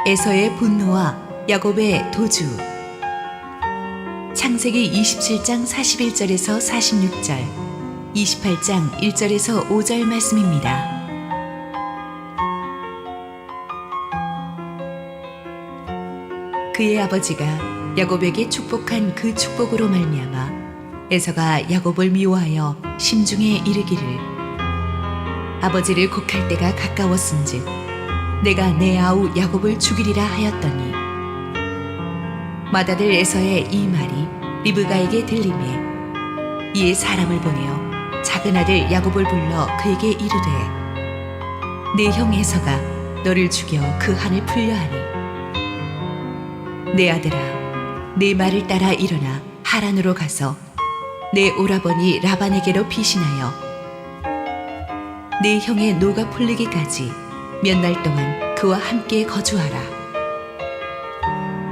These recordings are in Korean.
에서의 분노와 야곱의 도주. 창세기 27장 41절에서 46절, 28장 1절에서 5절 말씀입니다. 그의 아버지가 야곱에게 축복한 그 축복으로 말미암아 에서가 야곱을 미워하여 심중에 이르기를, 아버지를 곡할 때가 가까웠은즉 내가 내 아우 야곱을 죽이리라 하였더니, 맏아들 에서의 이 말이 리브가에게 들리매 이에 사람을 보내어 작은 아들 야곱을 불러 그에게 이르되, 내 형 에서가 너를 죽여 그 한을 풀려 하니, 내 아들아, 내 말을 따라 일어나 하란으로 가서 내 오라버니 라반에게로 피신하여 내 형의 노가 풀리기까지 몇 날 동안 그와 함께 거주하라.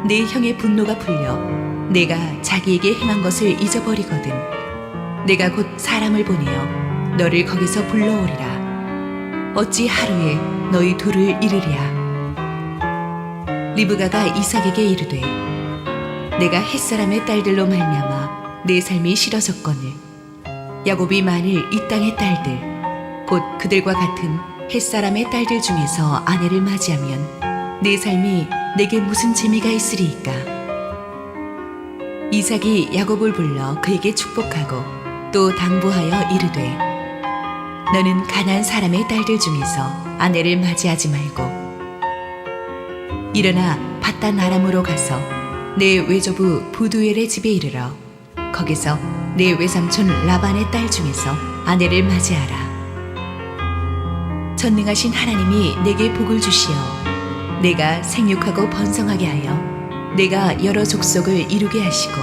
내 형의 분노가 풀려 내가 자기에게 행한 것을 잊어버리거든 내가 곧 사람을 보내어 너를 거기서 불러오리라. 어찌 하루에 너희 둘을 이르랴. 리브가가 이삭에게 이르되, 내가 햇사람의 딸들로 말미암아 내 삶이 싫어졌거늘 야곱이 만일 이 땅의 딸들 곧 그들과 같은 햇사람의 딸들 중에서 아내를 맞이하면 내 삶이 내게 무슨 재미가 있으리이까. 이삭이 야곱을 불러 그에게 축복하고 또 당부하여 이르되, 너는 가나안 사람의 딸들 중에서 아내를 맞이하지 말고 일어나 밧단 아람으로 가서 내 외조부 부두엘의 집에 이르러 거기서 내 외삼촌 라반의 딸 중에서 아내를 맞이하라. 전능하신 하나님이 내게 복을 주시어 내가 생육하고 번성하게 하여 내가 여러 족속을 이루게 하시고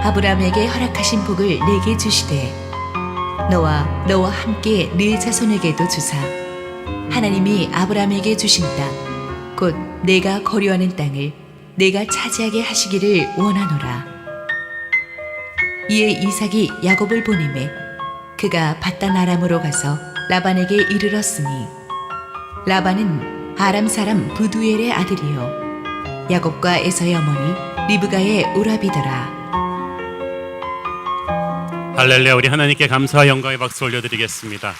아브라함에게 허락하신 복을 내게 주시되 너와 함께 네 자손에게도 주사 하나님이 아브라함에게 주신 땅 곧 내가 거류하는 땅을 내가 차지하게 하시기를 원하노라. 이에 이삭이 야곱을 보내매 그가 밧단 아람으로 가서 라반에게 이르렀으니, 라반은 아람 사람 부두엘의 아들이요 야곱과 에서의 어머니 리브가의 오라비더라. 할렐루야. 우리 하나님께 감사와 영광의 박수 올려드리겠습니다.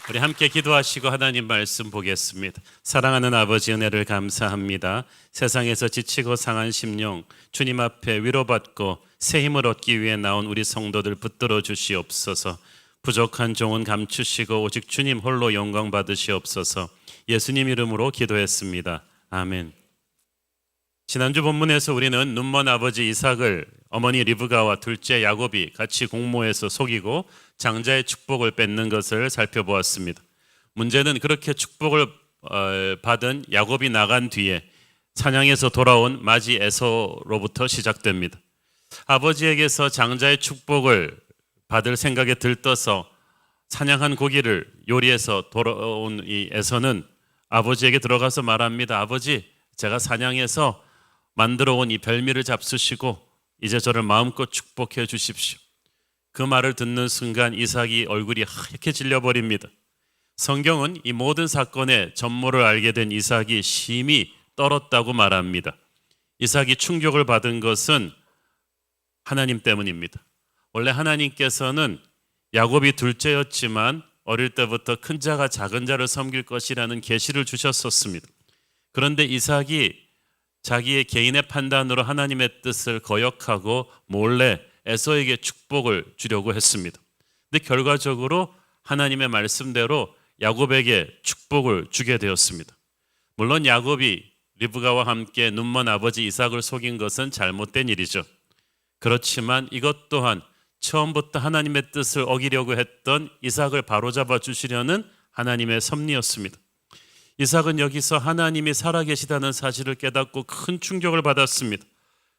우리 함께 기도하시고 하나님 말씀 보겠습니다. 사랑하는 아버지, 은혜를 감사합니다. 세상에서 지치고 상한 심령 주님 앞에 위로받고 새 힘을 얻기 위해 나온 우리 성도들 붙들어 주시옵소서. 부족한 종은 감추시고 오직 주님 홀로 영광 받으시옵소서. 예수님 이름으로 기도했습니다. 아멘. 지난주 본문에서 우리는 눈먼 아버지 이삭을 어머니 리브가와 둘째 야곱이 같이 공모해서 속이고 장자의 축복을 뺏는 것을 살펴보았습니다. 문제는 그렇게 축복을 받은 야곱이 나간 뒤에 사냥에서 돌아온 맏이 에서로부터 시작됩니다. 아버지에게서 장자의 축복을 받을 생각에 들떠서 사냥한 고기를 요리해서 돌아온 이 에서는 아버지에게 들어가서 말합니다. 아버지, 제가 사냥해서 만들어 온 이 별미를 잡수시고 이제 저를 마음껏 축복해 주십시오. 그 말을 듣는 순간 이삭이 얼굴이 하얗게 질려버립니다. 성경은 이 모든 사건의 전모를 알게 된 이삭이 심히 떨었다고 말합니다. 이삭이 충격을 받은 것은 하나님 때문입니다. 원래 하나님께서는 야곱이 둘째였지만 어릴 때부터 큰 자가 작은 자를 섬길 것이라는 계시를 주셨었습니다. 그런데 이삭이 자기의 개인의 판단으로 하나님의 뜻을 거역하고 몰래 에서에게 축복을 주려고 했습니다. 근데 결과적으로 하나님의 말씀대로 야곱에게 축복을 주게 되었습니다. 물론 야곱이 리브가와 함께 눈먼 아버지 이삭을 속인 것은 잘못된 일이죠. 그렇지만 이것 또한 처음부터 하나님의 뜻을 어기려고 했던 이삭을 바로잡아 주시려는 하나님의 섭리였습니다. 이삭은 여기서 하나님이 살아계시다는 사실을 깨닫고 큰 충격을 받았습니다.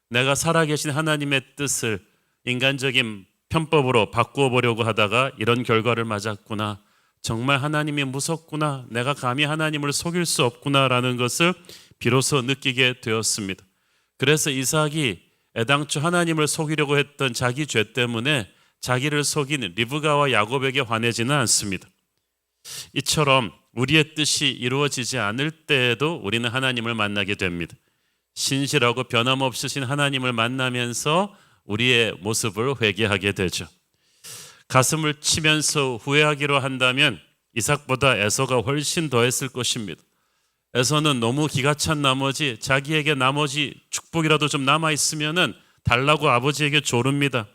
내가 살아계신 하나님의 뜻을 인간적인 편법으로 바꾸어 보려고 하다가 이런 결과를 맞았구나. 정말 하나님이 무섭구나. 내가 감히 하나님을 속일 수 없구나라는 것을 비로소 느끼게 되었습니다. 그래서 이삭이 애당초 하나님을 속이려고 했던 자기 죄 때문에 자기를 속인 리브가와 야곱에게 화내지는 않습니다. 이처럼 우리의 뜻이 이루어지지 않을 때에도 우리는 하나님을 만나게 됩니다. 신실하고 변함없으신 하나님을 만나면서 우리의 모습을 회개하게 되죠. 가슴을 치면서 후회하기로 한다면 이삭보다 에서가 훨씬 더 했을 것입니다. 에서는 너무 기가 찬 나머지 자기에게 나머지 축복이라도 좀 남아있으면 달라고 아버지에게 조릅니다.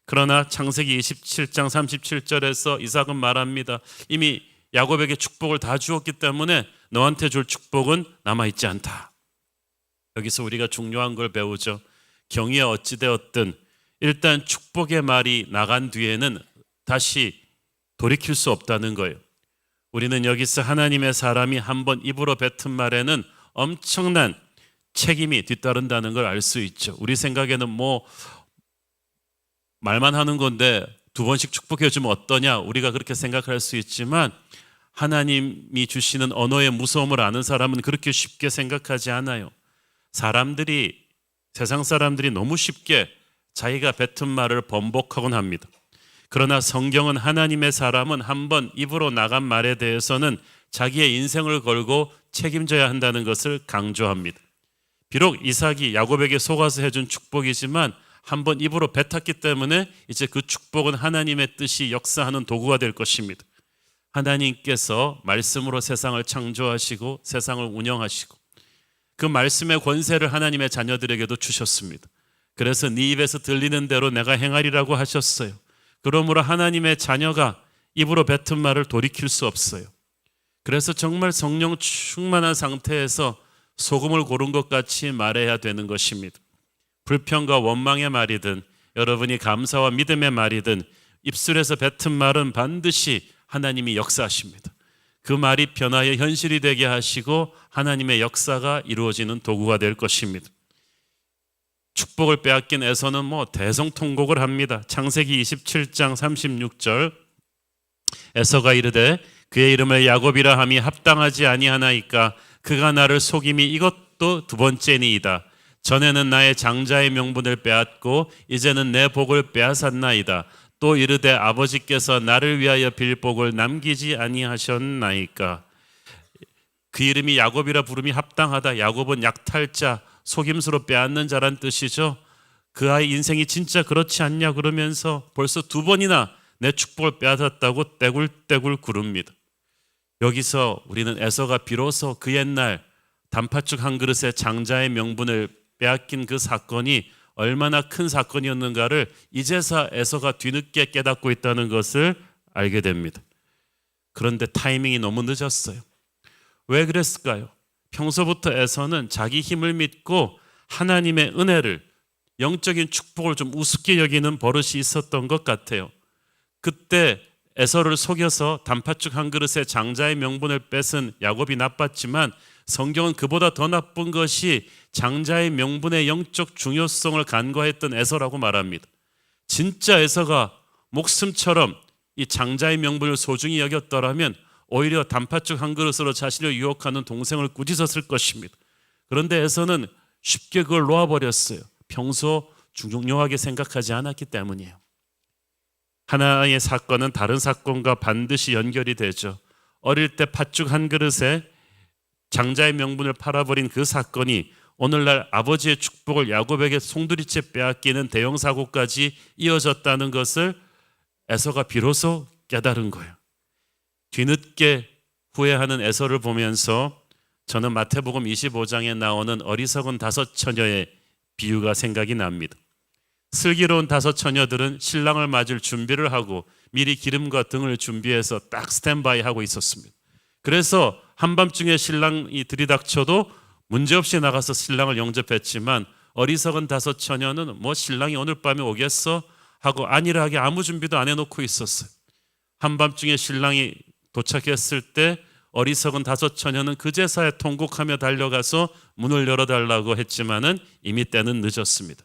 그러나 창세기 27장 37절에서 이삭은 말합니다. 이미 야곱에게 축복을 다 주었기 때문에 너한테 줄 축복은 남아있지 않다. 여기서 우리가 중요한 걸 배우죠. 경위에 어찌되었든 일단 축복의 말이 나간 뒤에는 다시 돌이킬 수 없다는 거예요. 우리는 여기서 하나님의 사람이 한번 입으로 뱉은 말에는 엄청난 책임이 뒤따른다는 걸 알 수 있죠. 우리 생각에는 뭐 말만 하는 건데 2번씩 축복해 주면 어떠냐, 우리가 그렇게 생각할 수 있지만 하나님이 주시는 언어의 무서움을 아는 사람은 그렇게 쉽게 생각하지 않아요. 세상 사람들이 너무 쉽게 자기가 뱉은 말을 번복하곤 합니다. 그러나 성경은 하나님의 사람은 한번 입으로 나간 말에 대해서는 자기의 인생을 걸고 책임져야 한다는 것을 강조합니다. 비록 이삭이 야곱에게 속아서 해준 축복이지만 한번 입으로 뱉었기 때문에 이제 그 축복은 하나님의 뜻이 역사하는 도구가 될 것입니다. 하나님께서 말씀으로 세상을 창조하시고 세상을 운영하시고 그 말씀의 권세를 하나님의 자녀들에게도 주셨습니다. 그래서 네 입에서 들리는 대로 내가 행하리라고 하셨어요. 그러므로 하나님의 자녀가 입으로 뱉은 말을 돌이킬 수 없어요. 그래서 정말 성령 충만한 상태에서 소금을 고른 것 같이 말해야 되는 것입니다. 불평과 원망의 말이든 여러분이 감사와 믿음의 말이든 입술에서 뱉은 말은 반드시 하나님이 역사하십니다. 그 말이 변화의 현실이 되게 하시고 하나님의 역사가 이루어지는 도구가 될 것입니다. 축복을 빼앗긴 에서는 대성통곡을 합니다. 창세기 27장 36절 에서가 이르되 그의 이름을 야곱이라 함이 합당하지 아니하나이까 그가 나를 속임이 이것도 2번째니이다. 전에는 나의 장자의 명분을 빼앗고 이제는 내 복을 빼앗았나이다. 또 이르되 아버지께서 나를 위하여 빌 복을 남기지 아니하셨나이까. 그 이름이 야곱이라 부름이 합당하다. 야곱은 약탈자, 속임수로 빼앗는 자란 뜻이죠. 그 아이 인생이 진짜 그렇지 않냐 그러면서 벌써 2번이나 내 축복을 빼앗았다고 떼굴떼굴 구릅니다. 여기서 우리는 에서가 비로소 그 옛날 단팥죽 한 그릇에 장자의 명분을 빼앗긴 그 사건이 얼마나 큰 사건이었는가를 이제서 에서가 뒤늦게 깨닫고 있다는 것을 알게 됩니다. 그런데 타이밍이 너무 늦었어요. 왜 그랬을까요? 평소부터 에서는 자기 힘을 믿고 하나님의 은혜를, 영적인 축복을 좀 우습게 여기는 버릇이 있었던 것 같아요. 그때 에서를 속여서 단팥죽 한 그릇에 장자의 명분을 뺏은 야곱이 나빴지만 성경은 그보다 더 나쁜 것이 장자의 명분의 영적 중요성을 간과했던 에서라고 말합니다. 진짜 에서가 목숨처럼 이 장자의 명분을 소중히 여겼더라면 오히려 단팥죽 한 그릇으로 자신을 유혹하는 동생을 꾸짖었을 것입니다. 그런데 에서는 쉽게 그걸 놓아버렸어요. 평소 중요하게 생각하지 않았기 때문이에요. 하나의 사건은 다른 사건과 반드시 연결이 되죠. 어릴 때 팥죽 한 그릇에 장자의 명분을 팔아버린 그 사건이 오늘날 아버지의 축복을 야곱에게 송두리째 빼앗기는 대형 사고까지 이어졌다는 것을 에서가 비로소 깨달은 거예요. 뒤늦게 후회하는 에서를 보면서 저는 마태복음 25장에 나오는 어리석은 5 처녀의 비유가 생각이 납니다. 슬기로운 5 처녀들은 신랑을 맞을 준비를 하고 미리 기름과 등을 준비해서 딱 스탠바이 하고 있었습니다. 그래서 한밤중에 신랑이 들이닥쳐도 문제없이 나가서 신랑을 영접했지만 어리석은 5 처녀는 신랑이 오늘 밤에 오겠어? 하고 안일하게 아무 준비도 안 해놓고 있었어요. 한밤중에 신랑이 도착했을 때 어리석은 5 처녀는 그제서야 통곡하며 달려가서 문을 열어달라고 했지만은 이미 때는 늦었습니다.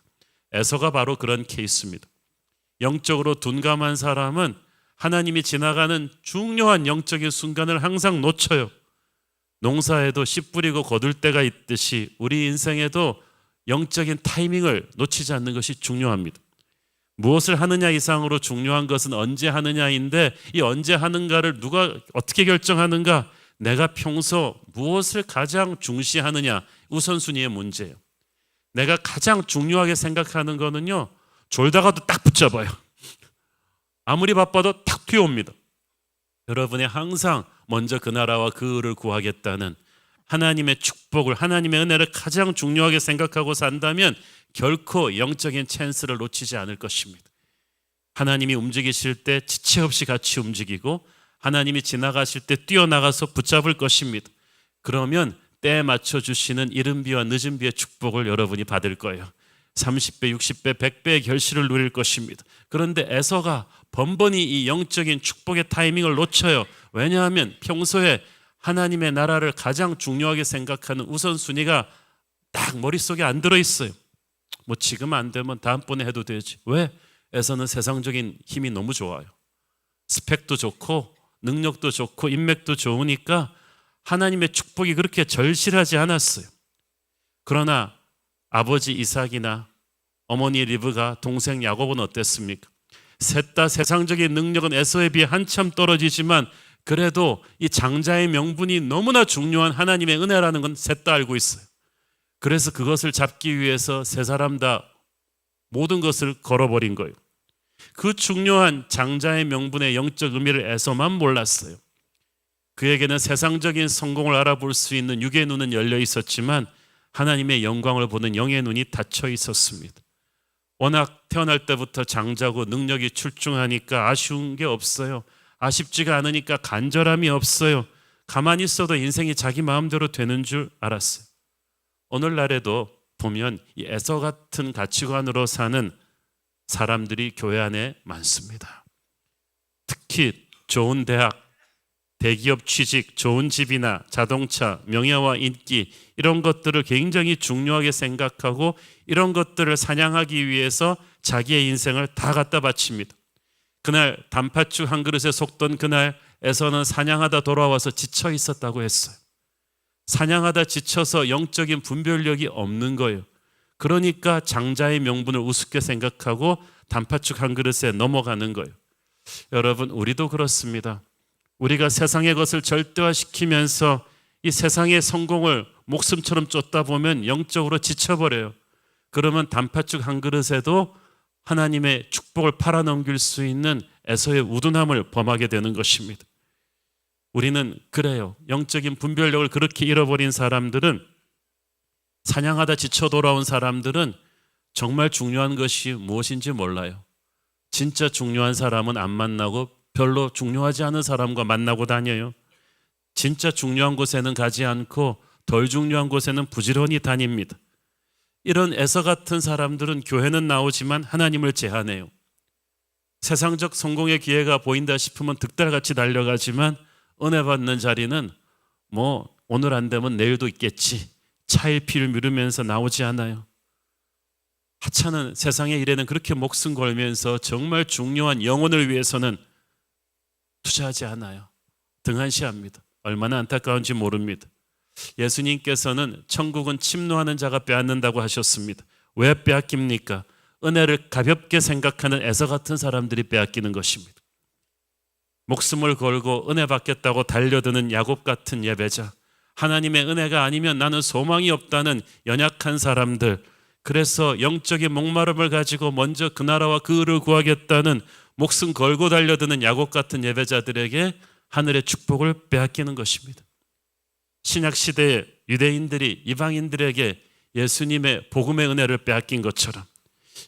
에서가 바로 그런 케이스입니다. 영적으로 둔감한 사람은 하나님이 지나가는 중요한 영적인 순간을 항상 놓쳐요. 농사에도 씨 뿌리고 거둘 때가 있듯이 우리 인생에도 영적인 타이밍을 놓치지 않는 것이 중요합니다. 무엇을 하느냐 이상으로 중요한 것은 언제 하느냐인데 이 언제 하는가를 누가 어떻게 결정하는가? 내가 평소 무엇을 가장 중시하느냐 우선순위의 문제예요. 내가 가장 중요하게 생각하는 거는요, 졸다가도 딱 붙잡아요. 아무리 바빠도 딱 튀어옵니다. 여러분이 항상 먼저 그 나라와 그 의를 구하겠다는 하나님의 축복을, 하나님의 은혜를 가장 중요하게 생각하고 산다면 결코 영적인 찬스를 놓치지 않을 것입니다. 하나님이 움직이실 때 지체 없이 같이 움직이고 하나님이 지나가실 때 뛰어나가서 붙잡을 것입니다. 그러면 때에 맞춰 주시는 이른 비와 늦은 비의 축복을 여러분이 받을 거예요. 30배, 60배, 100배의 결실을 누릴 것입니다. 그런데 에서가 번번이 이 영적인 축복의 타이밍을 놓쳐요. 왜냐하면 평소에 하나님의 나라를 가장 중요하게 생각하는 우선순위가 딱 머릿속에 안 들어있어요. 뭐 지금 안 되면 다음번에 해도 되지. 왜? 에서는 세상적인 힘이 너무 좋아요. 스펙도 좋고 능력도 좋고 인맥도 좋으니까 하나님의 축복이 그렇게 절실하지 않았어요. 그러나 아버지 이삭이나 어머니 리브가 동생 야곱은 어땠습니까? 셋 다 세상적인 능력은 에서에 비해 한참 떨어지지만 그래도 이 장자의 명분이 너무나 중요한 하나님의 은혜라는 건 셋 다 알고 있어요. 그래서 그것을 잡기 위해서 세 사람 다 모든 것을 걸어버린 거예요. 그 중요한 장자의 명분의 영적 의미를 에서만 몰랐어요. 그에게는 세상적인 성공을 알아볼 수 있는 육의 눈은 열려 있었지만 하나님의 영광을 보는 영의 눈이 닫혀 있었습니다. 워낙 태어날 때부터 장자고 능력이 출중하니까 아쉬운 게 없어요. 아쉽지가 않으니까 간절함이 없어요. 가만히 있어도 인생이 자기 마음대로 되는 줄 알았어요. 오늘날에도 보면 이 에서 같은 가치관으로 사는 사람들이 교회 안에 많습니다. 특히 좋은 대학, 대기업 취직, 좋은 집이나 자동차, 명예와 인기 이런 것들을 굉장히 중요하게 생각하고 이런 것들을 사냥하기 위해서 자기의 인생을 다 갖다 바칩니다. 그날 단팥죽 한 그릇에 속던 그날 에서는 사냥하다 돌아와서 지쳐 있었다고 했어요. 사냥하다 지쳐서 영적인 분별력이 없는 거예요. 그러니까 장자의 명분을 우습게 생각하고 단팥죽 한 그릇에 넘어가는 거예요. 여러분, 우리도 그렇습니다. 우리가 세상의 것을 절대화시키면서 이 세상의 성공을 목숨처럼 쫓다 보면 영적으로 지쳐버려요. 그러면 단팥죽 한 그릇에도 하나님의 축복을 팔아넘길 수 있는 에서의 우둔함을 범하게 되는 것입니다. 우리는 그래요. 영적인 분별력을 그렇게 잃어버린 사람들은, 사냥하다 지쳐 돌아온 사람들은 정말 중요한 것이 무엇인지 몰라요. 진짜 중요한 사람은 안 만나고 별로 중요하지 않은 사람과 만나고 다녀요. 진짜 중요한 곳에는 가지 않고 덜 중요한 곳에는 부지런히 다닙니다. 이런 에서 같은 사람들은 교회는 나오지만 하나님을 제한해요. 세상적 성공의 기회가 보인다 싶으면 득달같이 달려가지만 은혜 받는 자리는 뭐 오늘 안 되면 내일도 있겠지, 차일피일 미루면서 나오지 않아요. 하찮은 세상의 일에는 그렇게 목숨 걸면서 정말 중요한 영혼을 위해서는 투자하지 않아요. 등한시합니다. 얼마나 안타까운지 모릅니다. 예수님께서는 천국은 침노하는 자가 빼앗는다고 하셨습니다. 왜 빼앗깁니까? 은혜를 가볍게 생각하는 에서 같은 사람들이 빼앗기는 것입니다. 목숨을 걸고 은혜 받겠다고 달려드는 야곱 같은 예배자, 하나님의 은혜가 아니면 나는 소망이 없다는 연약한 사람들, 그래서 영적인 목마름을 가지고 먼저 그 나라와 그 의를 구하겠다는 목숨 걸고 달려드는 야곱 같은 예배자들에게 하늘의 축복을 빼앗기는 것입니다. 신약시대의 유대인들이 이방인들에게 예수님의 복음의 은혜를 빼앗긴 것처럼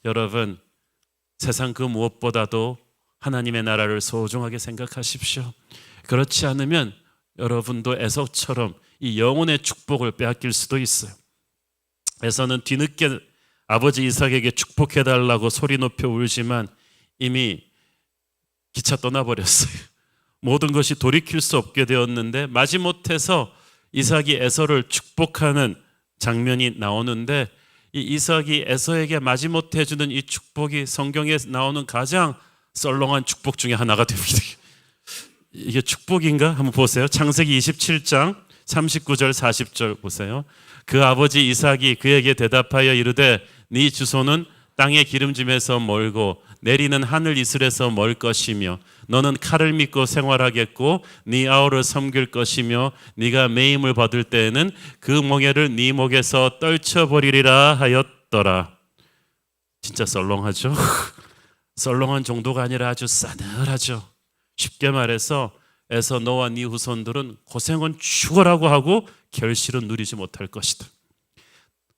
여러분, 세상 그 무엇보다도 하나님의 나라를 소중하게 생각하십시오. 그렇지 않으면 여러분도 에서처럼 이 영혼의 축복을 빼앗길 수도 있어요. 에서는 뒤늦게 아버지 이삭에게 축복해달라고 소리 높여 울지만 이미 기차 떠나버렸어요. 모든 것이 돌이킬 수 없게 되었는데 마지못해서 이삭이 에서를 축복하는 장면이 나오는데 이 이삭이 에서에게 마지못해 주는 이 축복이 성경에 나오는 가장 썰렁한 축복 중에 하나가 됩니다. 이게 축복인가? 한번 보세요. 창세기 27장 39절 40절 보세요. 그 아버지 이삭이 그에게 대답하여 이르되 네 주소는 땅의 기름짐에서 멀고 내리는 하늘 이슬에서 멀 것이며 너는 칼을 믿고 생활하겠고 네 아우를 섬길 것이며 네가 매임을 받을 때에는 그 멍에를 네 목에서 떨쳐버리리라 하였더라. 진짜 썰렁하죠? 썰렁한 정도가 아니라 아주 싸늘하죠. 쉽게 말해서 에서 너와 네 후손들은 고생은 죽어라고 하고 결실은 누리지 못할 것이다.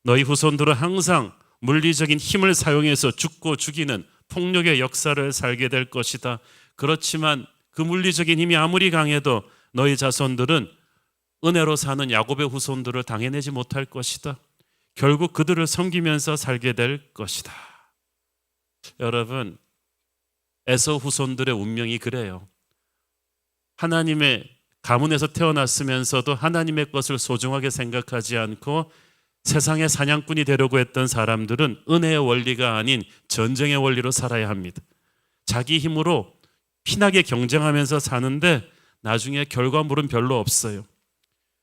너희 후손들은 항상 물리적인 힘을 사용해서 죽고 죽이는 폭력의 역사를 살게 될 것이다. 그렇지만 그 물리적인 힘이 아무리 강해도 너희 자손들은 은혜로 사는 야곱의 후손들을 당해내지 못할 것이다. 결국 그들을 섬기면서 살게 될 것이다. 여러분, 에서 후손들의 운명이 그래요. 하나님의 가문에서 태어났으면서도 하나님의 것을 소중하게 생각하지 않고 세상의 사냥꾼이 되려고 했던 사람들은 은혜의 원리가 아닌 전쟁의 원리로 살아야 합니다. 자기 힘으로 피나게 경쟁하면서 사는데 나중에 결과물은 별로 없어요.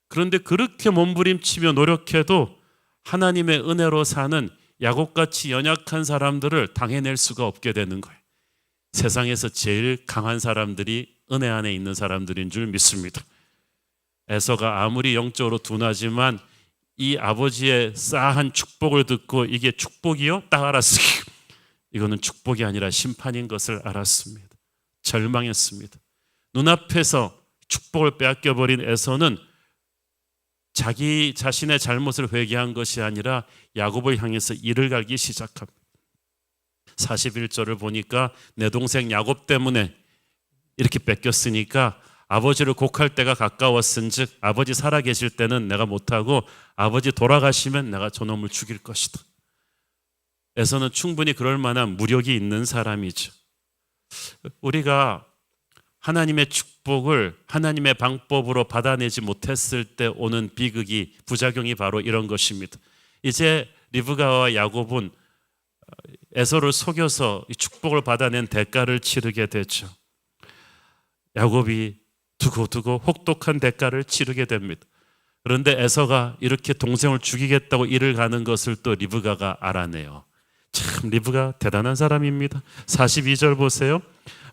그런데 그렇게 몸부림치며 노력해도 하나님의 은혜로 사는 야곱같이 연약한 사람들을 당해낼 수가 없게 되는 거예요. 세상에서 제일 강한 사람들이 은혜 안에 있는 사람들인 줄 믿습니다. 에서가 아무리 영적으로 둔하지만 이 아버지의 싸한 축복을 듣고 이게 축복이요? 딱 알았어요. 이거는 축복이 아니라 심판인 것을 알았습니다. 절망했습니다. 눈앞에서 축복을 빼앗겨버린 에서는 자기 자신의 잘못을 회개한 것이 아니라 야곱을 향해서 이를 갈기 시작합니다. 41절을 보니까 내 동생 야곱 때문에 이렇게 뺏겼으니까 아버지를 곡할 때가 가까웠은즉 아버지 살아계실 때는 내가 못하고 아버지 돌아가시면 내가 저놈을 죽일 것이다. 에서는 충분히 그럴 만한 무력이 있는 사람이죠. 우리가 하나님의 축복을 하나님의 방법으로 받아내지 못했을 때 오는 비극이, 부작용이 바로 이런 것입니다. 이제 리브가와 야곱은 에서를 속여서 이 축복을 받아낸 대가를 치르게 되죠. 야곱이 두고두고 혹독한 대가를 치르게 됩니다. 그런데 에서가 이렇게 동생을 죽이겠다고 이를 가는 것을 또 리브가가 알아내요. 참 리브가 대단한 사람입니다. 42절 보세요.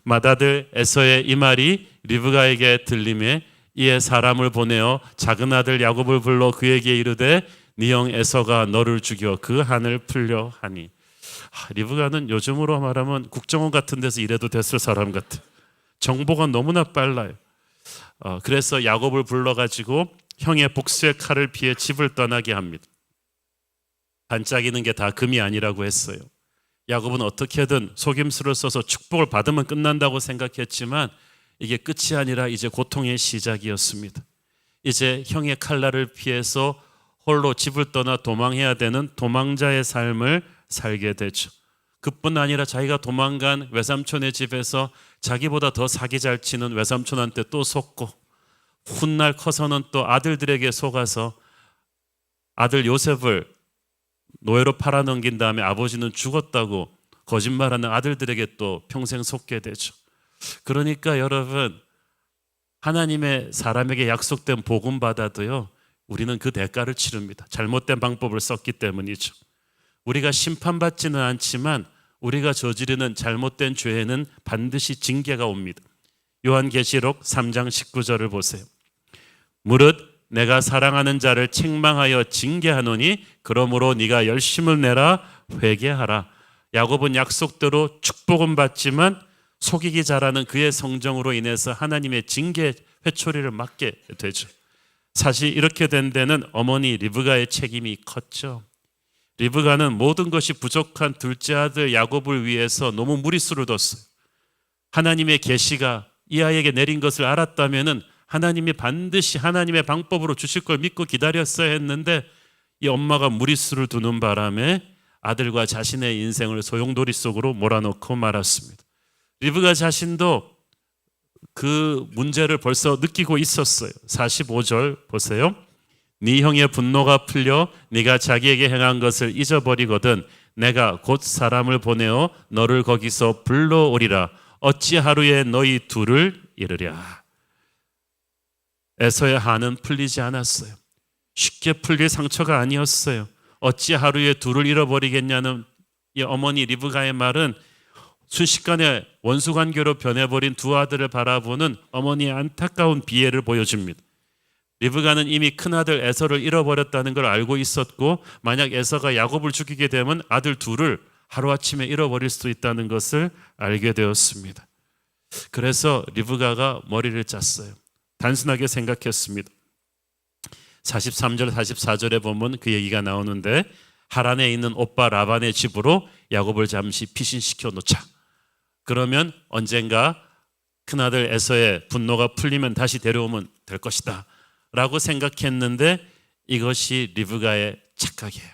맏아들 에서의 이 말이 리브가에게 들림에 이에 사람을 보내어 작은 아들 야곱을 불러 그에게 이르되 네 형 에서가 너를 죽여 그 한을 풀려 하니. 리브가는 요즘으로 말하면 국정원 같은 데서 일해도 됐을 사람 같아. 정보가 너무나 빨라요. 그래서 야곱을 불러가지고 형의 복수의 칼을 피해 집을 떠나게 합니다. 반짝이는 게 다 금이 아니라고 했어요. 야곱은 어떻게든 속임수를 써서 축복을 받으면 끝난다고 생각했지만 이게 끝이 아니라 이제 고통의 시작이었습니다. 이제 형의 칼날을 피해서 홀로 집을 떠나 도망해야 되는 도망자의 삶을 살게 되죠. 그뿐 아니라 자기가 도망간 외삼촌의 집에서 자기보다 더 사기 잘 치는 외삼촌한테 또 속고 훗날 커서는 또 아들들에게 속아서 아들 요셉을 노예로 팔아넘긴 다음에 아버지는 죽었다고 거짓말하는 아들들에게 또 평생 속게 되죠. 그러니까 여러분, 하나님의 사람에게 약속된 복음 받아도요, 우리는 그 대가를 치릅니다. 잘못된 방법을 썼기 때문이죠. 우리가 심판받지는 않지만 우리가 저지르는 잘못된 죄에는 반드시 징계가 옵니다. 요한계시록 3장 19절을 보세요. 무릇 내가 사랑하는 자를 책망하여 징계하노니 그러므로 네가 열심을 내라 회개하라. 야곱은 약속대로 축복은 받지만 속이기 잘하는 그의 성정으로 인해서 하나님의 징계 회초리를 맞게 되죠. 사실 이렇게 된 데는 어머니 리브가의 책임이 컸죠. 리브가는 모든 것이 부족한 둘째 아들 야곱을 위해서 너무 무리수를 뒀어요. 하나님의 계시가 이 아이에게 내린 것을 알았다면은 하나님이 반드시 하나님의 방법으로 주실 걸 믿고 기다렸어야 했는데 이 엄마가 무리수를 두는 바람에 아들과 자신의 인생을 소용돌이 속으로 몰아넣고 말았습니다. 리브가 자신도 그 문제를 벌써 느끼고 있었어요. 45절 보세요. 네 형의 분노가 풀려 네가 자기에게 행한 것을 잊어버리거든 내가 곧 사람을 보내어 너를 거기서 불러오리라. 어찌 하루에 너희 둘을 이르랴. 에서의 한은 풀리지 않았어요. 쉽게 풀릴 상처가 아니었어요. 어찌 하루에 둘을 잃어버리겠냐는 이 어머니 리브가의 말은 순식간에 원수 관계로 변해버린 두 아들을 바라보는 어머니의 안타까운 비애를 보여줍니다. 리브가는 이미 큰아들 에서를 잃어버렸다는 걸 알고 있었고, 만약 에서가 야곱을 죽이게 되면 아들 둘을 하루아침에 잃어버릴 수도 있다는 것을 알게 되었습니다. 그래서 리브가가 머리를 짰어요. 단순하게 생각했습니다. 43절 44절에 보면 그 얘기가 나오는데, 하란에 있는 오빠 라반의 집으로 야곱을 잠시 피신시켜 놓자. 그러면 언젠가 큰아들 에서의 분노가 풀리면 다시 데려오면 될 것이다 라고 생각했는데, 이것이 리브가의 착각이에요.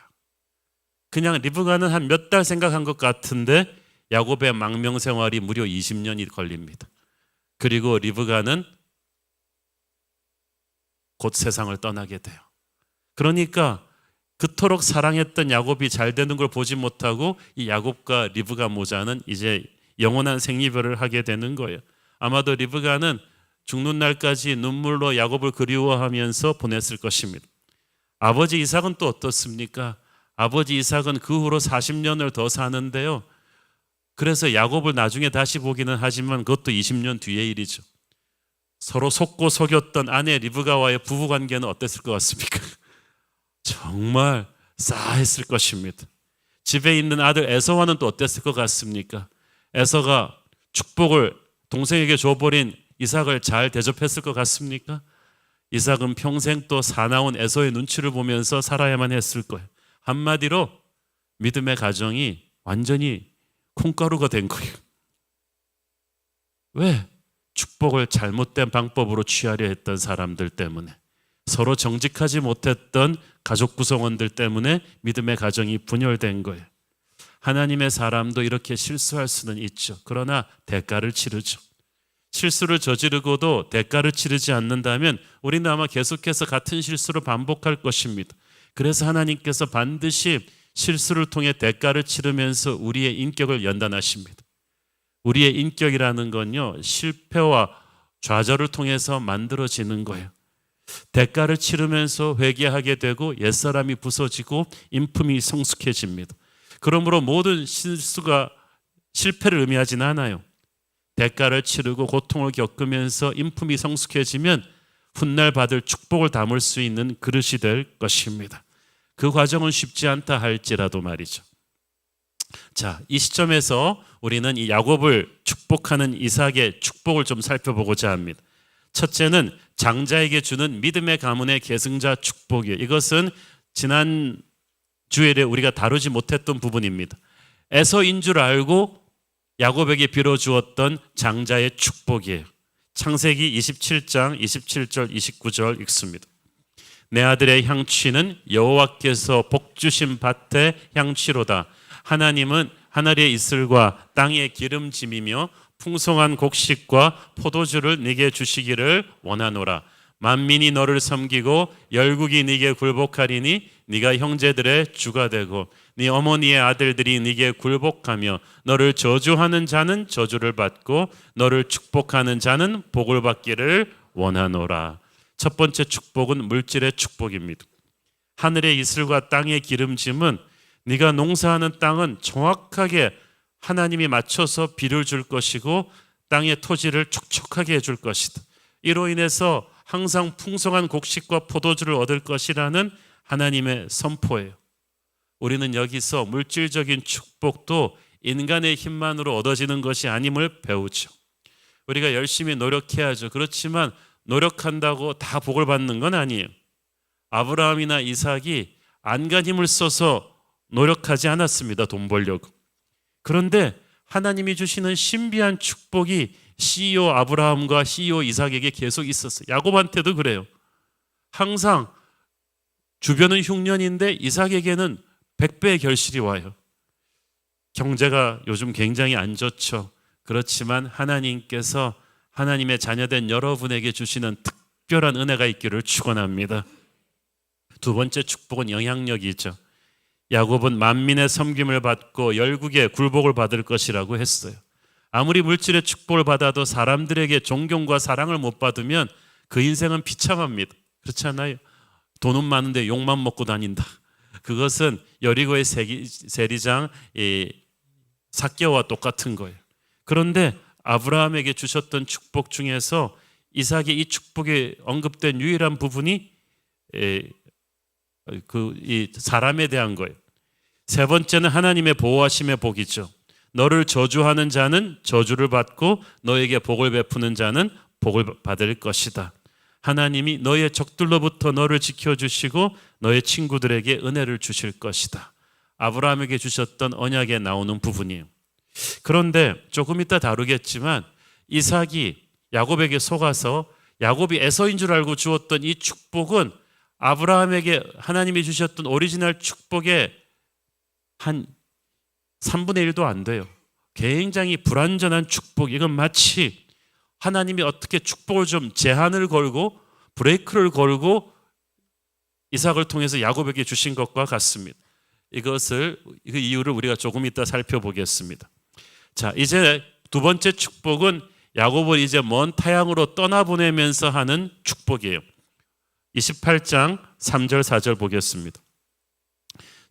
그냥 리브가는 한 몇 달 생각한 것 같은데 야곱의 망명 생활이 무려 20년이 걸립니다. 그리고 리브가는 곧 세상을 떠나게 돼요. 그러니까 그토록 사랑했던 야곱이 잘 되는 걸 보지 못하고 이 야곱과 리브가 모자는 이제 영원한 생이별을 하게 되는 거예요. 아마도 리브가는 죽는 날까지 눈물로 야곱을 그리워하면서 보냈을 것입니다. 아버지 이삭은 또 어떻습니까? 아버지 이삭은 그 후로 40년을 더 사는데요. 그래서 야곱을 나중에 다시 보기는 하지만 그것도 20년 뒤의 일이죠. 서로 속고 속였던 아내 리브가와의 부부관계는 어땠을 것 같습니까? 정말 싸했을 것입니다. 집에 있는 아들 에서와는 또 어땠을 것 같습니까? 에서가 축복을 동생에게 줘버린 이삭을 잘 대접했을 것 같습니까? 이삭은 평생 또 사나운 에서의 눈치를 보면서 살아야만 했을 거예요. 한마디로 믿음의 가정이 완전히 콩가루가 된 거예요. 왜? 축복을 잘못된 방법으로 취하려 했던 사람들 때문에, 서로 정직하지 못했던 가족 구성원들 때문에 믿음의 가정이 분열된 거예요. 하나님의 사람도 이렇게 실수할 수는 있죠. 그러나 대가를 치르죠. 실수를 저지르고도 대가를 치르지 않는다면 우리는 아마 계속해서 같은 실수를 반복할 것입니다. 그래서 하나님께서 반드시 실수를 통해 대가를 치르면서 우리의 인격을 연단하십니다. 우리의 인격이라는 건요, 실패와 좌절을 통해서 만들어지는 거예요. 대가를 치르면서 회개하게 되고 옛사람이 부서지고 인품이 성숙해집니다. 그러므로 모든 실수가 실패를 의미하지는 않아요. 대가를 치르고 고통을 겪으면서 인품이 성숙해지면 훗날 받을 축복을 담을 수 있는 그릇이 될 것입니다. 그 과정은 쉽지 않다 할지라도 말이죠. 자, 이 시점에서 우리는 이 야곱을 축복하는 이삭의 축복을 좀 살펴보고자 합니다. 첫째는 장자에게 주는 믿음의 가문의 계승자 축복이에요. 이것은 지난 주일에 우리가 다루지 못했던 부분입니다. 에서인 줄 알고 야곱에게 빌어주었던 장자의 축복이에요. 창세기 27장 27절 29절 읽습니다. 내 아들의 향취는 여호와께서 복 주신 밭의 향취로다. 하나님은 하늘의 이슬과 땅의 기름짐이며 풍성한 곡식과 포도주를 네게 주시기를 원하노라. 만민이 너를 섬기고 열국이 네게 굴복하리니 네가 형제들의 주가 되고 네 어머니의 아들들이 네게 굴복하며 너를 저주하는 자는 저주를 받고 너를 축복하는 자는 복을 받기를 원하노라. 첫 번째 축복은 물질의 축복입니다. 하늘의 이슬과 땅의 기름짐은 네가 농사하는 땅은 정확하게 하나님이 맞춰서 비를 줄 것이고 땅의 토지를 촉촉하게 해줄 것이다. 이로 인해서 항상 풍성한 곡식과 포도주를 얻을 것이라는 하나님의 선포예요. 우리는 여기서 물질적인 축복도 인간의 힘만으로 얻어지는 것이 아님을 배우죠. 우리가 열심히 노력해야죠. 그렇지만 노력한다고 다 복을 받는 건 아니에요. 아브라함이나 이삭이 안간 힘을 써서 노력하지 않았습니다. 돈 벌려고. 그런데 하나님이 주시는 신비한 축복이 CEO 아브라함과 CEO 이삭에게 계속 있었어요. 야곱한테도 그래요. 항상 주변은 흉년인데 이삭에게는 100배의 결실이 와요. 경제가 요즘 굉장히 안 좋죠. 그렇지만 하나님께서 하나님의 자녀된 여러분에게 주시는 특별한 은혜가 있기를 축원합니다. 두 번째 축복은 영향력이죠. 야곱은 만민의 섬김을 받고 열국의 굴복을 받을 것이라고 했어요. 아무리 물질의 축복을 받아도 사람들에게 존경과 사랑을 못 받으면 그 인생은 비참합니다. 그렇지 않아요? 돈은 많은데 욕만 먹고 다닌다. 그것은 여리고의 세리장 삭개와 똑같은 거예요. 그런데 아브라함에게 주셨던 축복 중에서 이삭의 이 축복에 언급된 유일한 부분이 이 사람에 대한 거예요. 세 번째는 하나님의 보호하심의 복이죠. 너를 저주하는 자는 저주를 받고 너에게 복을 베푸는 자는 복을 받을 것이다. 하나님이 너의 적들로부터 너를 지켜주시고 너의 친구들에게 은혜를 주실 것이다. 아브라함에게 주셨던 언약에 나오는 부분이에요. 그런데 조금 이따 다루겠지만 이삭이 야곱에게 속아서 야곱이 에서인 줄 알고 주었던 이 축복은 아브라함에게 하나님이 주셨던 오리지널 축복의 한 3분의 1도 안 돼요. 굉장히 불완전한 축복. 이건 마치 하나님이 어떻게 축복을 좀 제한을 걸고 브레이크를 걸고 이삭을 통해서 야곱에게 주신 것과 같습니다. 그 이유를 우리가 조금 이따 살펴보겠습니다. 자, 이제 두 번째 축복은 야곱을 이제 먼 타향으로 떠나보내면서 하는 축복이에요. 28장 3절 4절 보겠습니다.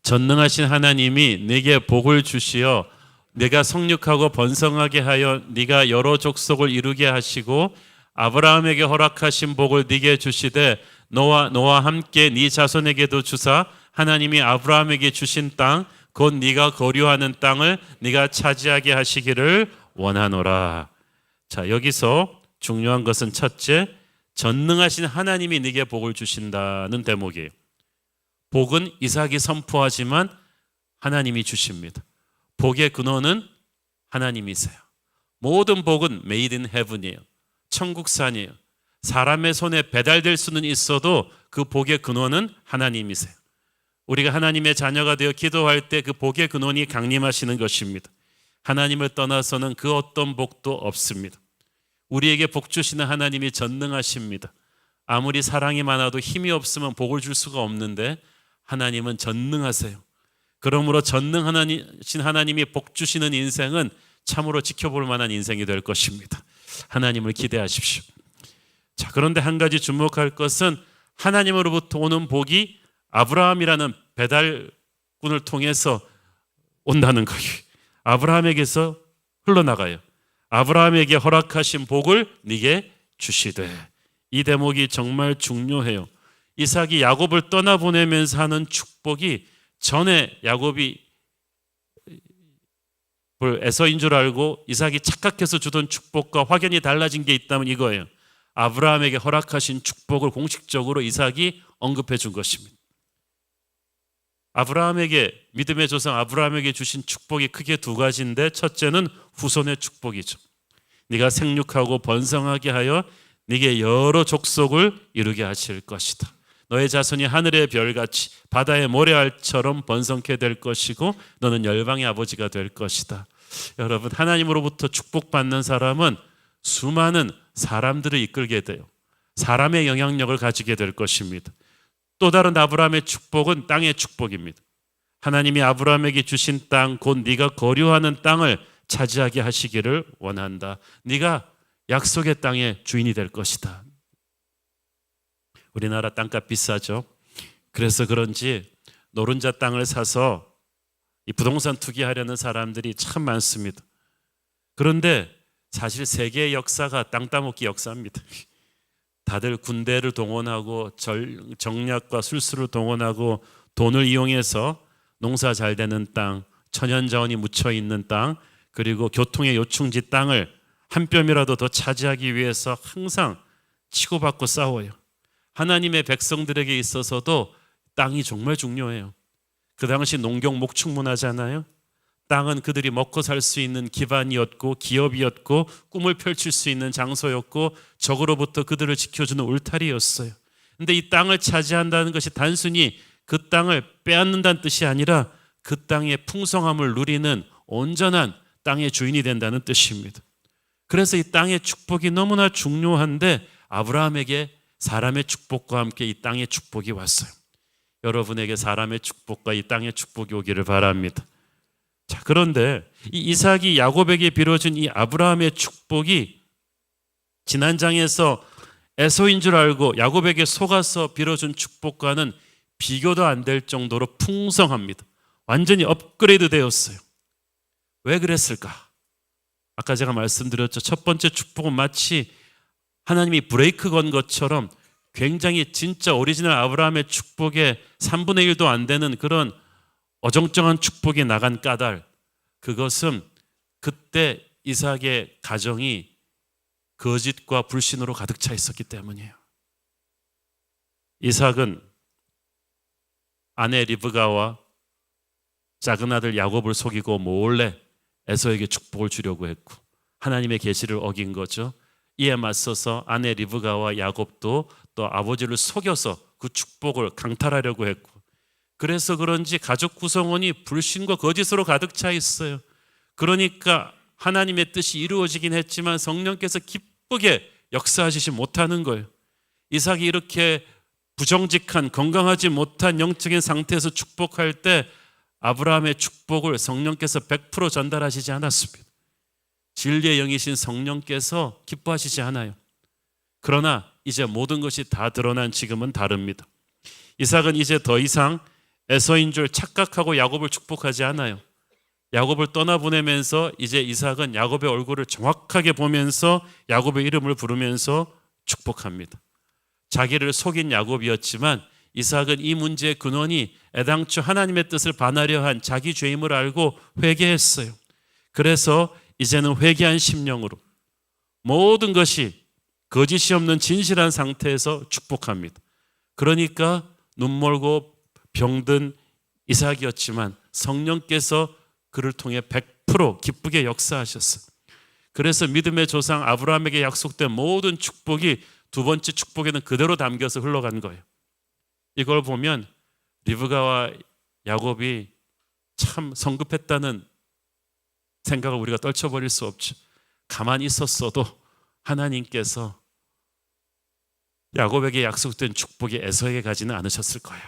전능하신 하나님이 네게 복을 주시어 네가 성육하고 번성하게 하여 네가 여러 족속을 이루게 하시고 아브라함에게 허락하신 복을 네게 주시되 너와 함께 네 자손에게도 주사 하나님이 아브라함에게 주신 땅 곧 네가 거류하는 땅을 네가 차지하게 하시기를 원하노라. 자, 여기서 중요한 것은 첫째, 전능하신 하나님이 네게 복을 주신다는 대목이에요. 복은 이삭이 선포하지만 하나님이 주십니다. 복의 근원은 하나님이세요. 모든 복은 made in heaven이에요. 천국산이에요. 사람의 손에 배달될 수는 있어도 그 복의 근원은 하나님이세요. 우리가 하나님의 자녀가 되어 기도할 때 그 복의 근원이 강림하시는 것입니다. 하나님을 떠나서는 그 어떤 복도 없습니다. 우리에게 복 주시는 하나님이 전능하십니다. 아무리 사랑이 많아도 힘이 없으면 복을 줄 수가 없는데 하나님은 전능하세요. 그러므로 전능하신 하나님이 복 주시는 인생은 참으로 지켜볼 만한 인생이 될 것입니다. 하나님을 기대하십시오. 자, 그런데 한 가지 주목할 것은 하나님으로부터 오는 복이 아브라함이라는 배달꾼을 통해서 온다는 거예요. 아브라함에게서 흘러나가요. 아브라함에게 허락하신 복을 네게 주시되. 이 대목이 정말 중요해요. 이삭이 야곱을 떠나보내면서 하는 축복이 전에 야곱이 에서인 줄 알고 이삭이 착각해서 주던 축복과 확연히 달라진 게 있다면 이거예요. 아브라함에게 허락하신 축복을 공식적으로 이삭이 언급해 준 것입니다. 아브라함에게 믿음의 조상 아브라함에게 주신 축복이 크게 두 가지인데 첫째는 후손의 축복이죠. 네가 생육하고 번성하게 하여 네게 여러 족속을 이루게 하실 것이다. 너의 자손이 하늘의 별같이 바다의 모래알처럼 번성케 될 것이고 너는 열방의 아버지가 될 것이다. 여러분, 하나님으로부터 축복받는 사람은 수많은 사람들을 이끌게 돼요. 사람의 영향력을 가지게 될 것입니다. 또 다른 아브라함의 축복은 땅의 축복입니다. 하나님이 아브라함에게 주신 땅, 곧 네가 거류하는 땅을 차지하게 하시기를 원한다. 네가 약속의 땅의 주인이 될 것이다. 우리나라 땅값 비싸죠. 그래서 그런지 노른자 땅을 사서 이 부동산 투기하려는 사람들이 참 많습니다. 그런데 사실 세계의 역사가 땅 따먹기 역사입니다. 다들 군대를 동원하고 정략과 술수를 동원하고 돈을 이용해서 농사 잘 되는 땅, 천연자원이 묻혀 있는 땅, 그리고 교통의 요충지 땅을 한 뼘이라도 더 차지하기 위해서 항상 치고받고 싸워요. 하나님의 백성들에게 있어서도 땅이 정말 중요해요. 그 당시 농경 목축 문화잖아요. 땅은 그들이 먹고 살 수 있는 기반이었고 기업이었고 꿈을 펼칠 수 있는 장소였고 적으로부터 그들을 지켜주는 울타리였어요. 그런데 이 땅을 차지한다는 것이 단순히 그 땅을 빼앗는다는 뜻이 아니라 그 땅의 풍성함을 누리는 온전한 땅의 주인이 된다는 뜻입니다. 그래서 이 땅의 축복이 너무나 중요한데 아브라함에게 사람의 축복과 함께 이 땅의 축복이 왔어요. 여러분에게 사람의 축복과 이 땅의 축복이 오기를 바랍니다. 자, 그런데 이 이삭이 야곱에게 빌어준 이 아브라함의 축복이 지난 장에서 에서인 줄 알고 야곱에게 속아서 빌어준 축복과는 비교도 안 될 정도로 풍성합니다. 완전히 업그레이드 되었어요. 왜 그랬을까? 아까 제가 말씀드렸죠. 첫 번째 축복은 마치 하나님이 브레이크 건 것처럼 굉장히 진짜 오리지널 아브라함의 축복의 3분의 1도 안 되는 그런 어정쩡한 축복이 나간 까닭, 그것은 그때 이삭의 가정이 거짓과 불신으로 가득 차 있었기 때문이에요. 이삭은 아내 리브가와 작은 아들 야곱을 속이고 몰래 에서에게 축복을 주려고 했고 하나님의 계시를 어긴 거죠. 이에 맞서서 아내 리브가와 야곱도 또 아버지를 속여서 그 축복을 강탈하려고 했고, 그래서 그런지 가족 구성원이 불신과 거짓으로 가득 차 있어요. 그러니까 하나님의 뜻이 이루어지긴 했지만 성령께서 기쁘게 역사하시지 못하는 거예요. 이삭이 이렇게 부정직한 건강하지 못한 영적인 상태에서 축복할 때 아브라함의 축복을 성령께서 100% 전달하시지 않았습니다. 진리의 영이신 성령께서 기뻐하시지 않아요. 그러나 이제 모든 것이 다 드러난 지금은 다릅니다. 이삭은 이제 더 이상 에서인 줄 착각하고 야곱을 축복하지 않아요. 야곱을 떠나보내면서 이제 이삭은 야곱의 얼굴을 정확하게 보면서 야곱의 이름을 부르면서 축복합니다. 자기를 속인 야곱이었지만 이삭은 이 문제의 근원이 애당초 하나님의 뜻을 반하려 한 자기 죄임을 알고 회개했어요. 그래서 이제는 회개한 심령으로 모든 것이 거짓이 없는 진실한 상태에서 축복합니다. 그러니까 눈멀고 병든 이삭이었지만 성령께서 그를 통해 100% 기쁘게 역사하셨어요. 그래서 믿음의 조상 아브라함에게 약속된 모든 축복이 두 번째 축복에는 그대로 담겨서 흘러간 거예요. 이걸 보면 리브가와 야곱이 참 성급했다는 생각을 우리가 떨쳐버릴 수 없죠. 가만히 있었어도 하나님께서 야곱에게 약속된 축복이 에서에게 가지는 않으셨을 거예요.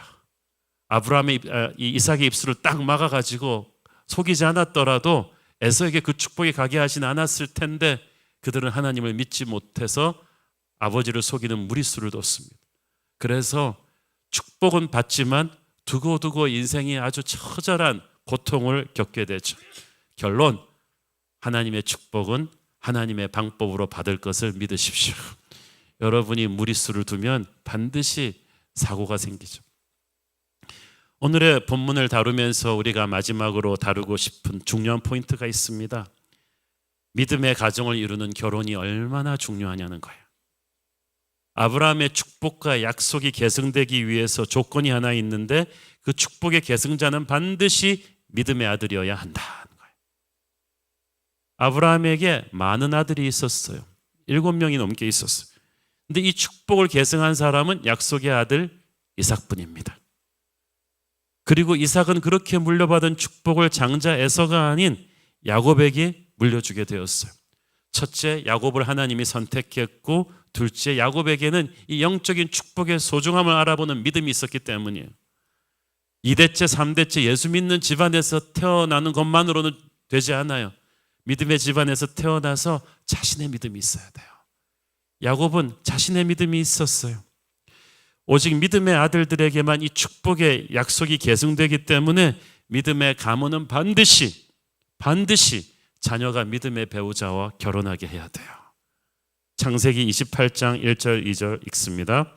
아브라함의 이삭의 입술을 딱 막아가지고 속이지 않았더라도 에서에게 그 축복이 가게 하진 않았을 텐데 그들은 하나님을 믿지 못해서 아버지를 속이는 무리수를 뒀습니다. 그래서 축복은 받지만 두고두고 인생이 아주 처절한 고통을 겪게 되죠. 결론, 하나님의 축복은 하나님의 방법으로 받을 것을 믿으십시오. 여러분이 무리수를 두면 반드시 사고가 생기죠. 오늘의 본문을 다루면서 우리가 마지막으로 다루고 싶은 중요한 포인트가 있습니다. 믿음의 가정을 이루는 결혼이 얼마나 중요하냐는 거예요. 아브라함의 축복과 약속이 계승되기 위해서 조건이 하나 있는데 그 축복의 계승자는 반드시 믿음의 아들이어야 한다는 거예요. 아브라함에게 많은 아들이 있었어요. 7명이 넘게 있었어요. 근데 이 축복을 계승한 사람은 약속의 아들 이삭뿐입니다. 그리고 이삭은 그렇게 물려받은 축복을 장자 에서가 아닌 야곱에게 물려주게 되었어요. 첫째, 야곱을 하나님이 선택했고, 둘째, 야곱에게는 이 영적인 축복의 소중함을 알아보는 믿음이 있었기 때문이에요. 2대째, 3대째 예수 믿는 집안에서 태어나는 것만으로는 되지 않아요. 믿음의 집안에서 태어나서 자신의 믿음이 있어야 돼요. 야곱은 자신의 믿음이 있었어요. 오직 믿음의 아들들에게만 이 축복의 약속이 계승되기 때문에 믿음의 가문은 반드시 자녀가 믿음의 배우자와 결혼하게 해야 돼요. 창세기 28장 1절 2절 읽습니다.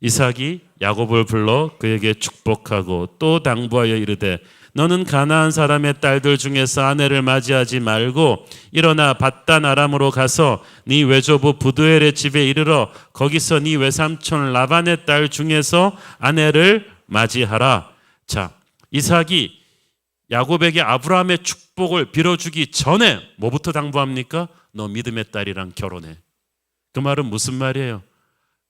이삭이 야곱을 불러 그에게 축복하고 또 당부하여 이르되 너는 가나안 사람의 딸들 중에서 아내를 맞이하지 말고 일어나 밧단 아람으로 가서 네 외조부 부두엘의 집에 이르러 거기서 네 외삼촌 라반의 딸 중에서 아내를 맞이하라. 자, 이삭이 야곱에게 아브라함의 축복을 빌어주기 전에 뭐부터 당부합니까? 너 믿음의 딸이랑 결혼해. 그 말은 무슨 말이에요?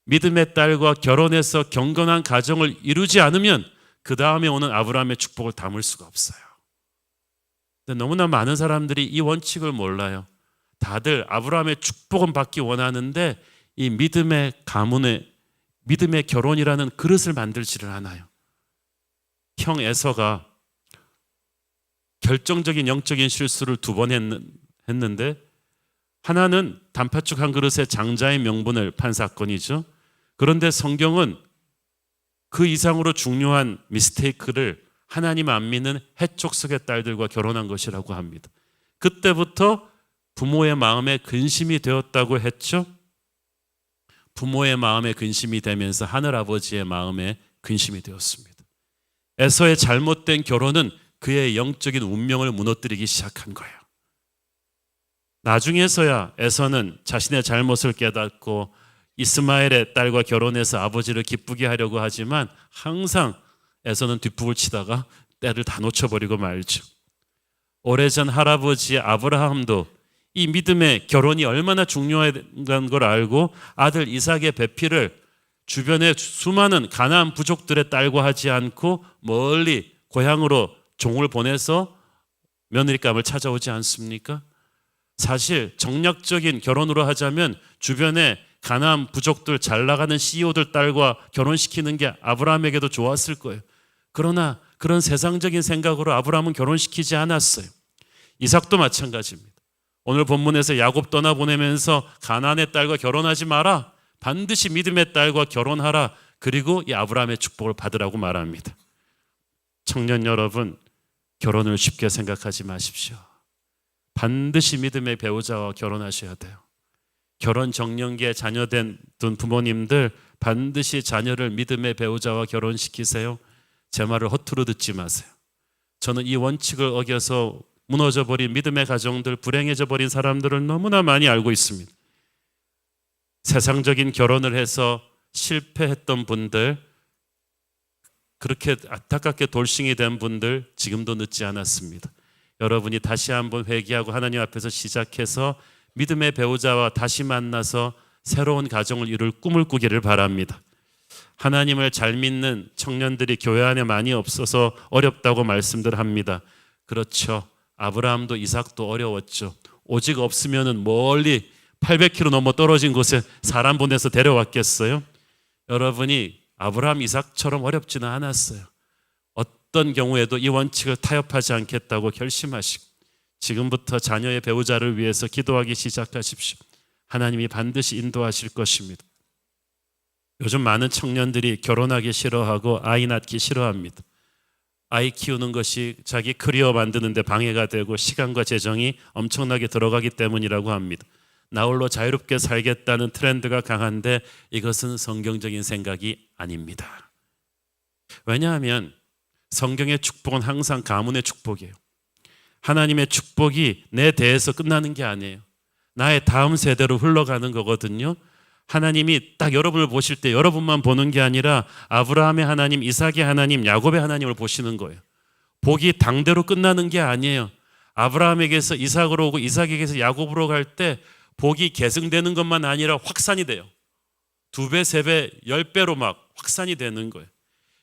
믿음의 딸과 결혼해서 경건한 가정을 이루지 않으면 그 다음에 오는 아브라함의 축복을 담을 수가 없어요. 근데 너무나 많은 사람들이 이 원칙을 몰라요. 다들 아브라함의 축복은 받기 원하는데 이 믿음의 가문의 믿음의 결혼이라는 그릇을 만들지를 않아요. 형 에서가 결정적인 영적인 실수를 2번 했는데 하나는 단팥죽 한 그릇에 장자의 명분을 판 사건이죠. 그런데 성경은 그 이상으로 중요한 미스테이크를 하나님 안 믿는 해촉석의 딸들과 결혼한 것이라고 합니다. 그때부터 부모의 마음에 근심이 되었다고 했죠. 부모의 마음에 근심이 되면서 하늘아버지의 마음에 근심이 되었습니다. 에서의 잘못된 결혼은 그의 영적인 운명을 무너뜨리기 시작한 거예요. 나중에서야 에서는 자신의 잘못을 깨닫고 이스마엘의 딸과 결혼해서 아버지를 기쁘게 하려고 하지만 항상 에서는 뒷북을 치다가 때를 다 놓쳐버리고 말죠. 오래전 할아버지 아브라함도 이 믿음의 결혼이 얼마나 중요한 걸 알고 아들 이삭의 배필을 주변의 수많은 가나안 부족들의 딸과 하지 않고 멀리 고향으로 종을 보내서 며느리감을 찾아오지 않습니까? 사실 정략적인 결혼으로 하자면 주변에 가나안 부족들 잘 나가는 CEO들 딸과 결혼시키는 게 아브라함에게도 좋았을 거예요. 그러나 그런 세상적인 생각으로 아브라함은 결혼시키지 않았어요. 이삭도 마찬가지입니다. 오늘 본문에서 야곱 떠나보내면서 가나안의 딸과 결혼하지 마라. 반드시 믿음의 딸과 결혼하라. 그리고 이 아브라함의 축복을 받으라고 말합니다. 청년 여러분, 결혼을 쉽게 생각하지 마십시오. 반드시 믿음의 배우자와 결혼하셔야 돼요. 결혼 정년기에 자녀된 부모님들 반드시 자녀를 믿음의 배우자와 결혼시키세요. 제 말을 허투루 듣지 마세요. 저는 이 원칙을 어겨서 무너져버린 믿음의 가정들, 불행해져 버린 사람들을 너무나 많이 알고 있습니다. 세상적인 결혼을 해서 실패했던 분들, 그렇게 안타깝게 돌싱이 된 분들 지금도 늦지 않았습니다. 여러분이 다시 한번 회개하고 하나님 앞에서 시작해서 믿음의 배우자와 다시 만나서 새로운 가정을 이룰 꿈을 꾸기를 바랍니다. 하나님을 잘 믿는 청년들이 교회 안에 많이 없어서 어렵다고 말씀들 합니다. 그렇죠. 아브라함도 이삭도 어려웠죠. 오직 없으면 멀리 800km 넘어 떨어진 곳에 사람 보내서 데려왔겠어요? 여러분이 아브라함 이삭처럼 어렵지는 않았어요. 어떤 경우에도 이 원칙을 타협하지 않겠다고 결심하시고 지금부터 자녀의 배우자를 위해서 기도하기 시작하십시오. 하나님이 반드시 인도하실 것입니다. 요즘 많은 청년들이 결혼하기 싫어하고 아이 낳기 싫어합니다. 아이 키우는 것이 자기 커리어 만드는 데 방해가 되고 시간과 재정이 엄청나게 들어가기 때문이라고 합니다. 나홀로 자유롭게 살겠다는 트렌드가 강한데 이것은 성경적인 생각이 아닙니다. 왜냐하면 성경의 축복은 항상 가문의 축복이에요. 하나님의 축복이 내 대에서 끝나는 게 아니에요. 나의 다음 세대로 흘러가는 거거든요. 하나님이 딱 여러분을 보실 때 여러분만 보는 게 아니라 아브라함의 하나님, 이삭의 하나님, 야곱의 하나님을 보시는 거예요. 복이 당대로 끝나는 게 아니에요. 아브라함에게서 이삭으로 오고 이삭에게서 야곱으로 갈 때 복이 계승되는 것만 아니라 확산이 돼요. 2배, 3배, 10배로 막 확산이 되는 거예요.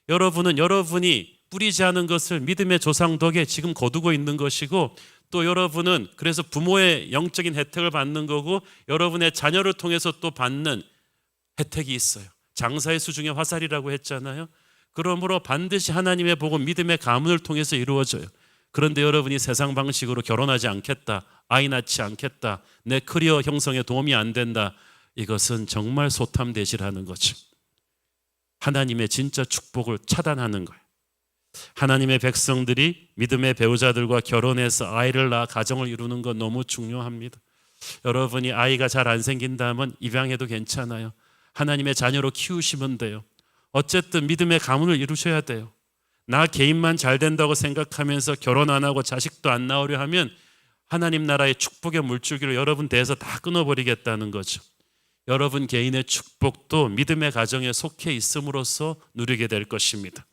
여러분은 여러분이 뿌리지 않은 것을 믿음의 조상 덕에 지금 거두고 있는 것이고 또 여러분은 그래서 부모의 영적인 혜택을 받는 거고 여러분의 자녀를 통해서 또 받는 혜택이 있어요. 장사의 수중에 화살이라고 했잖아요. 그러므로 반드시 하나님의 복은 믿음의 가문을 통해서 이루어져요. 그런데 여러분이 세상 방식으로 결혼하지 않겠다, 아이 낳지 않겠다, 내 커리어 형성에 도움이 안 된다, 이것은 정말 소탐대실하는 거죠. 하나님의 진짜 축복을 차단하는 거예요. 하나님의 백성들이 믿음의 배우자들과 결혼해서 아이를 낳아 가정을 이루는 건 너무 중요합니다. 여러분이 아이가 잘 안 생긴다면 입양해도 괜찮아요. 하나님의 자녀로 키우시면 돼요. 어쨌든 믿음의 가문을 이루셔야 돼요. 나 개인만 잘 된다고 생각하면서 결혼 안 하고 자식도 안 낳으려 하면 하나님 나라의 축복의 물줄기를 여러분 대에서 다 끊어버리겠다는 거죠. 여러분 개인의 축복도 믿음의 가정에 속해 있음으로써 누리게 될 것입니다.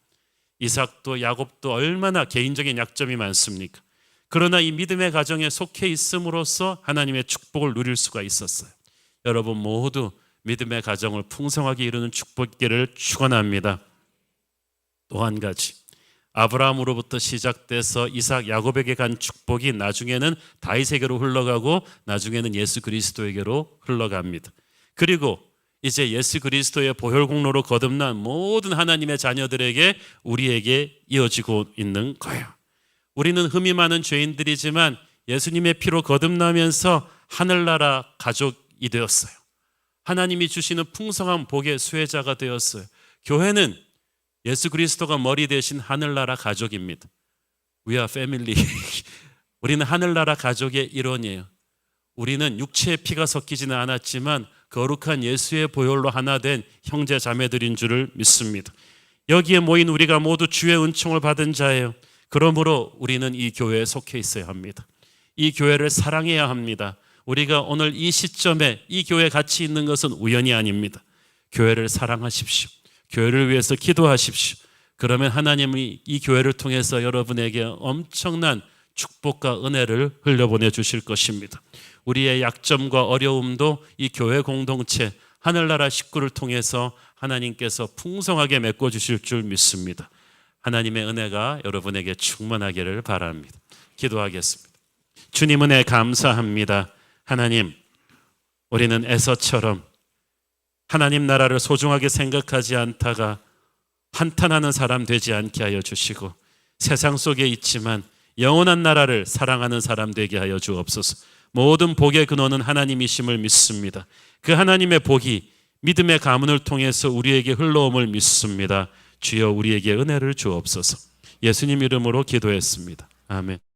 이삭도 야곱도 얼마나 개인적인 약점이 많습니까? 그러나 이 믿음의 가정에 속해 있음으로써 하나님의 축복을 누릴 수가 있었어요. 여러분 모두 믿음의 가정을 풍성하게 이루는 축복기를 축원합니다. 또 한 가지, 아브라함으로부터 시작돼서 이삭, 야곱에게 간 축복이 나중에는 다윗에게로 흘러가고 나중에는 예수 그리스도에게로 흘러갑니다. 그리고 이제 예수 그리스도의 보혈 공로로 거듭난 모든 하나님의 자녀들에게 우리에게 이어지고 있는 거예요. 우리는 흠이 많은 죄인들이지만 예수님의 피로 거듭나면서 하늘나라 가족이 되었어요. 하나님이 주시는 풍성한 복의 수혜자가 되었어요. 교회는 예수 그리스도가 머리 대신 하늘나라 가족입니다. We are family. 우리는 하늘나라 가족의 일원이에요. 우리는 육체의 피가 섞이지는 않았지만 거룩한 예수의 보혈로 하나 된 형제 자매들인 줄을 믿습니다. 여기에 모인 우리가 모두 주의 은총을 받은 자예요. 그러므로 우리는 이 교회에 속해 있어야 합니다. 이 교회를 사랑해야 합니다. 우리가 오늘 이 시점에 이 교회에 같이 있는 것은 우연이 아닙니다. 교회를 사랑하십시오. 교회를 위해서 기도하십시오. 그러면 하나님이 이 교회를 통해서 여러분에게 엄청난 축복과 은혜를 흘려보내 주실 것입니다. 우리의 약점과 어려움도 이 교회 공동체, 하늘나라 식구를 통해서 하나님께서 풍성하게 메꿔주실 줄 믿습니다. 하나님의 은혜가 여러분에게 충만하기를 바랍니다. 기도하겠습니다. 주님 은혜 감사합니다. 하나님, 우리는 에서처럼 하나님 나라를 소중하게 생각하지 않다가 한탄하는 사람 되지 않게 하여 주시고, 세상 속에 있지만 영원한 나라를 사랑하는 사람 되게 하여 주옵소서. 모든 복의 근원은 하나님이심을 믿습니다. 그 하나님의 복이 믿음의 가문을 통해서 우리에게 흘러옴을 믿습니다. 주여 우리에게 은혜를 주옵소서. 예수님 이름으로 기도했습니다. 아멘.